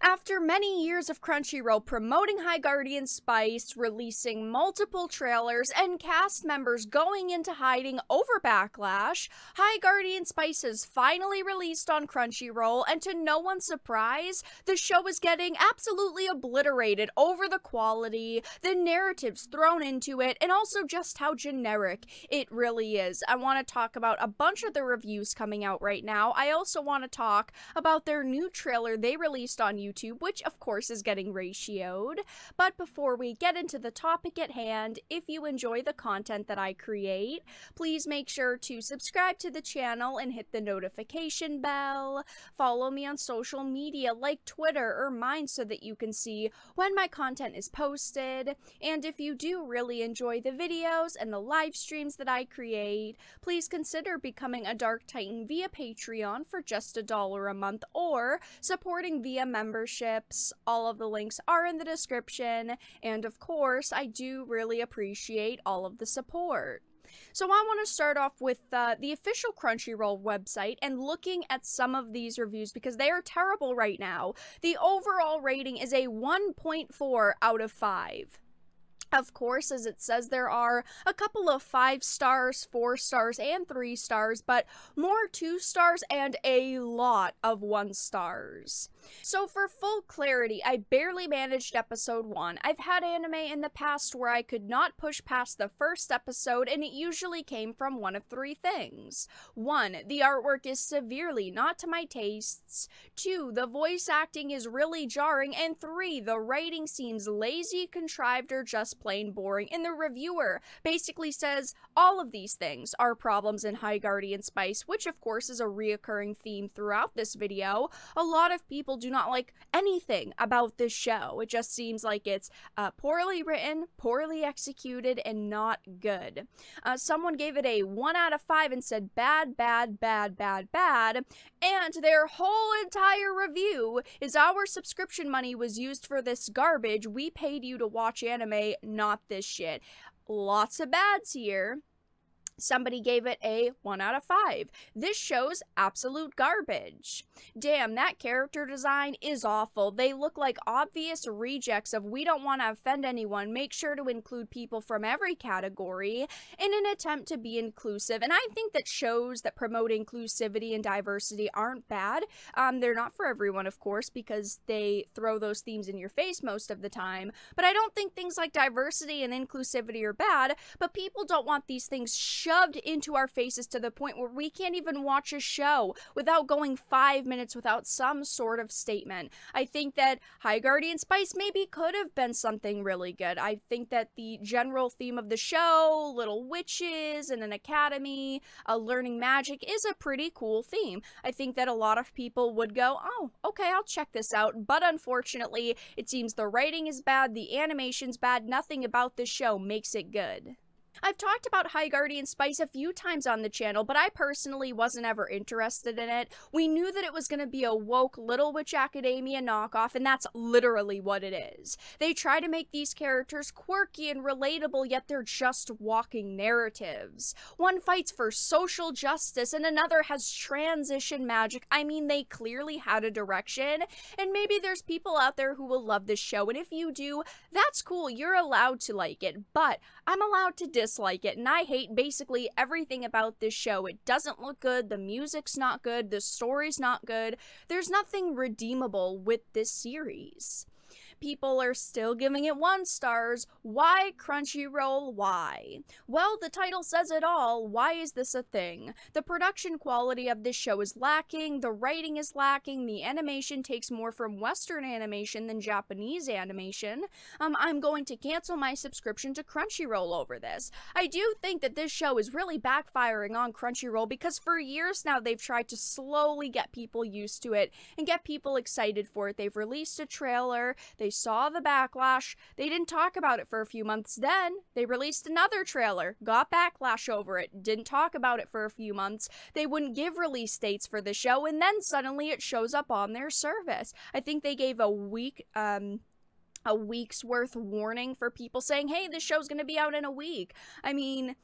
After many years of Crunchyroll promoting High Guardian Spice, releasing multiple trailers, and cast members going into hiding over backlash, High Guardian Spice is finally released on Crunchyroll, and to no one's surprise, the show is getting absolutely obliterated over the quality, the narratives thrown into it, and also just how generic it really is. I want to talk about a bunch of the reviews coming out right now. I also want to talk about their new trailer they released on YouTube, which of course is getting ratioed. But before we get into the topic at hand, if you enjoy the content that I create, please make sure to subscribe to the channel and hit the notification bell. Follow me on social media like Twitter or mine so that you can see when my content is posted. And if you do really enjoy the videos and the live streams that I create, please consider becoming a Dark Titan via Patreon for just $1 a month or supporting via memberships. All of the links are in the description, and of course, I do really appreciate all of the support. So I want to start off with the official Crunchyroll website and looking at some of these reviews because they are terrible right now. The overall rating is a 1.4 out of 5. Of course, as it says, there are a couple of 5 stars, 4 stars, and 3 stars, but more 2 stars and a lot of 1 stars. So for full clarity, I barely managed episode 1. I've had anime in the past where I could not push past the first episode, and it usually came from one of 3 things. 1, the artwork is severely not to my tastes. 2, the voice acting is really jarring. And 3, the writing seems lazy, contrived, or just plain boring. And the reviewer basically says all of these things are problems in High Guardian Spice, which of course is a reoccurring theme throughout this video. A lot of people do not like anything about this show. It just seems like it's poorly written, poorly executed, and not good. Someone gave it a 1 out of 5 and said bad, bad, bad, bad, bad, and their whole entire review is our subscription money was used for this garbage. We paid you to watch anime, not this shit. Lots of bads here. Somebody gave it a 1 out of 5. This show's absolute garbage. Damn, that character design is awful. They look like obvious rejects of we don't want to offend anyone, make sure to include people from every category in an attempt to be inclusive. And I think that shows that promote inclusivity and diversity aren't bad. They're not for everyone, of course, because they throw those themes in your face most of the time. But I don't think things like diversity and inclusivity are bad, but people don't want these things shoved into our faces to the point where we can't even watch a show without going 5 minutes without some sort of statement. I think that High Guardian Spice maybe could have been something really good. I think that the general theme of the show, little witches in an academy, learning magic, is a pretty cool theme. I think that a lot of people would go, oh, okay, I'll check this out. But unfortunately, it seems the writing is bad, the animation's bad, nothing about this show makes it good. I've talked about High Guardian Spice a few times on the channel, but I personally wasn't ever interested in it. We knew that it was going to be a woke Little Witch Academia knockoff, and that's literally what it is. They try to make these characters quirky and relatable, yet they're just walking narratives. One fights for social justice, and another has transition magic. I mean, they clearly had a direction, and maybe there's people out there who will love this show, and if you do, that's cool. You're allowed to like it, but I'm allowed to dislike it, and I hate basically everything about this show. It doesn't look good, the music's not good, the story's not good. There's nothing redeemable with this series. People are still giving it 1 stars. Why, Crunchyroll? Why? Well, the title says it all. Why is this a thing? The production quality of this show is lacking, the writing is lacking, the animation takes more from Western animation than Japanese animation. I'm going to cancel my subscription to Crunchyroll over this. I do think that this show is really backfiring on Crunchyroll because for years now they've tried to slowly get people used to it and get people excited for it. They've released a trailer, they saw the backlash, they didn't talk about it for a few months, then they released another trailer, got backlash over it, didn't talk about it for a few months, they wouldn't give release dates for the show, and then suddenly it shows up on their service. I think they gave a week's worth warning for people saying, hey, this show's gonna be out in a week. I mean,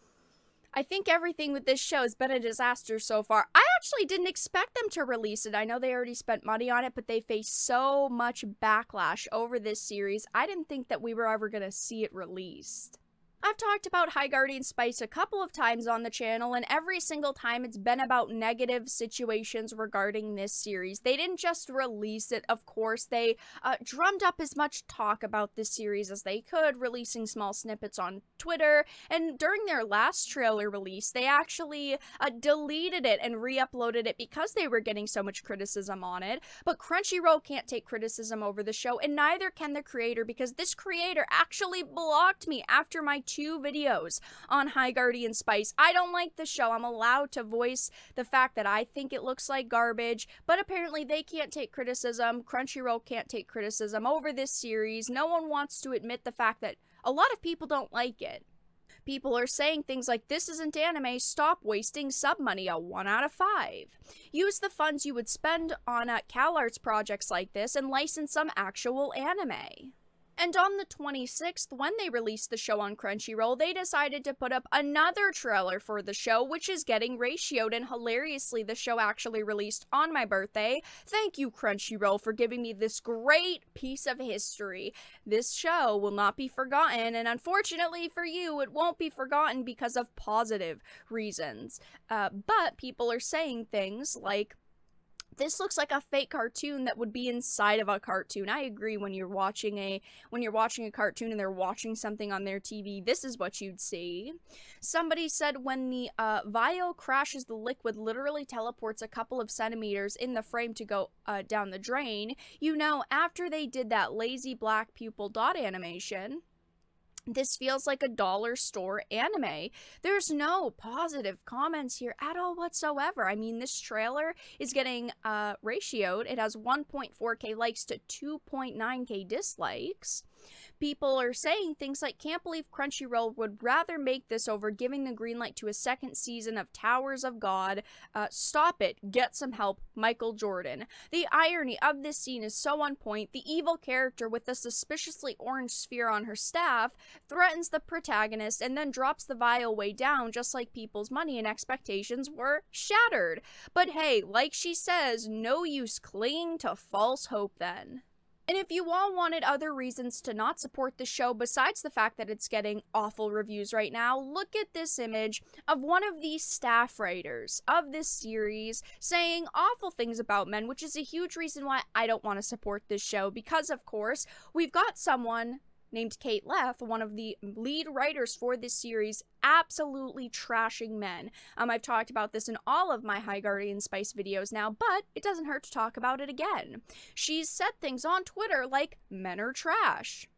I think everything with this show has been a disaster so far. I actually didn't expect them to release it. I know they already spent money on it, but they faced so much backlash over this series. I didn't think that we were ever going to see it released. I've talked about High Guardian Spice a couple of times on the channel, and every single time it's been about negative situations regarding this series. They didn't just release it, of course. They drummed up as much talk about this series as they could, releasing small snippets on Twitter, and during their last trailer release, they actually deleted it and re-uploaded it because they were getting so much criticism on it. But Crunchyroll can't take criticism over the show, and neither can the creator, because this creator actually blocked me after my 2 videos on High Guardian Spice. I don't like the show. I'm allowed to voice the fact that I think it looks like garbage, but apparently they can't take criticism. Crunchyroll can't take criticism over this series. No one wants to admit the fact that a lot of people don't like it. People are saying things like, this isn't anime, stop wasting sub money, a 1 out of 5. Use the funds you would spend on CalArts projects like this and license some actual anime. And on the 26th, when they released the show on Crunchyroll, they decided to put up another trailer for the show, which is getting ratioed, and hilariously, the show actually released on my birthday. Thank you, Crunchyroll, for giving me this great piece of history. This show will not be forgotten, and unfortunately for you, it won't be forgotten because of positive reasons. But people are saying things like, this looks like a fake cartoon that would be inside of a cartoon. I agree, when you're watching a cartoon and they're watching something on their TV, this is what you'd see. Somebody said when the vial crashes, the liquid literally teleports a couple of centimeters in the frame to go down the drain. You know, after they did that lazy black pupil dot animation, this feels like a dollar store anime. There's no positive comments here at all whatsoever. I mean, this trailer is getting ratioed. It has 1.4k likes to 2.9k dislikes. People are saying things like, can't believe Crunchyroll would rather make this over giving the green light to a second season of Towers of God. Stop it. Get some help. Michael Jordan. The irony of this scene is so on point. The evil character with the suspiciously orange sphere on her staff threatens the protagonist and then drops the vial way down, just like people's money and expectations were shattered. But hey, like she says, no use clinging to false hope then. And if you all wanted other reasons to not support the show besides the fact that it's getting awful reviews right now, look at this image of one of the staff writers of this series saying awful things about men, which is a huge reason why I don't want to support this show, because of course, we've got someone named Kate Leff, one of the lead writers for this series, absolutely trashing men. I've talked about this in all of my High Guardian Spice videos now, but it doesn't hurt to talk about it again. She's said things on Twitter like, men are trash.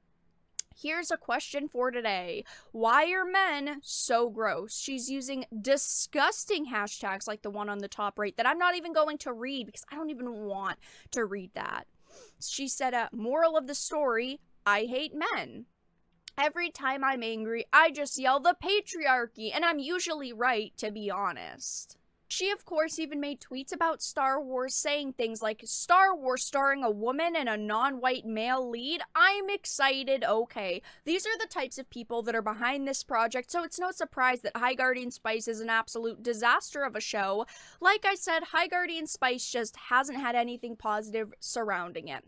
Here's a question for today. Why are men so gross? She's using disgusting hashtags like the one on the top right that I'm not even going to read because I don't even want to read that. She said, moral of the story, I hate men. Every time I'm angry, I just yell the patriarchy, and I'm usually right, to be honest. She, of course, even made tweets about Star Wars, saying things like, Star Wars starring a woman and a non-white male lead? I'm excited, okay. These are the types of people that are behind this project, so it's no surprise that High Guardian Spice is an absolute disaster of a show. Like I said, High Guardian Spice just hasn't had anything positive surrounding it.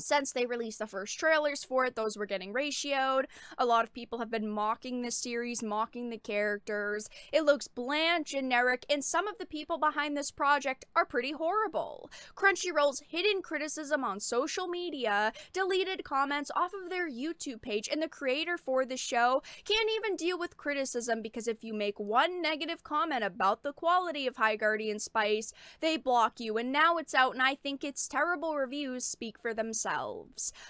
Since they released the first trailers for it, those were getting ratioed. A lot of people have been mocking this series, mocking the characters. It looks bland, generic, and some of the people behind this project are pretty horrible. Crunchyroll's hidden criticism on social media, deleted comments off of their YouTube page, and the creator for the show can't even deal with criticism because if you make one negative comment about the quality of High Guardian Spice, they block you, and now it's out, and I think its terrible reviews speak for themselves.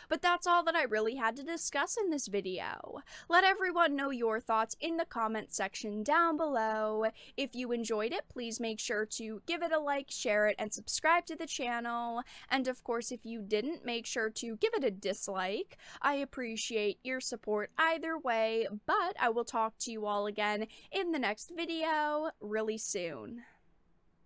But that's all that I really had to discuss in this video. Let everyone know your thoughts in the comment section down below. If you enjoyed it, please make sure to give it a like, share it, and subscribe to the channel. And of course, if you didn't, make sure to give it a dislike. I appreciate your support either way, but I will talk to you all again in the next video really soon.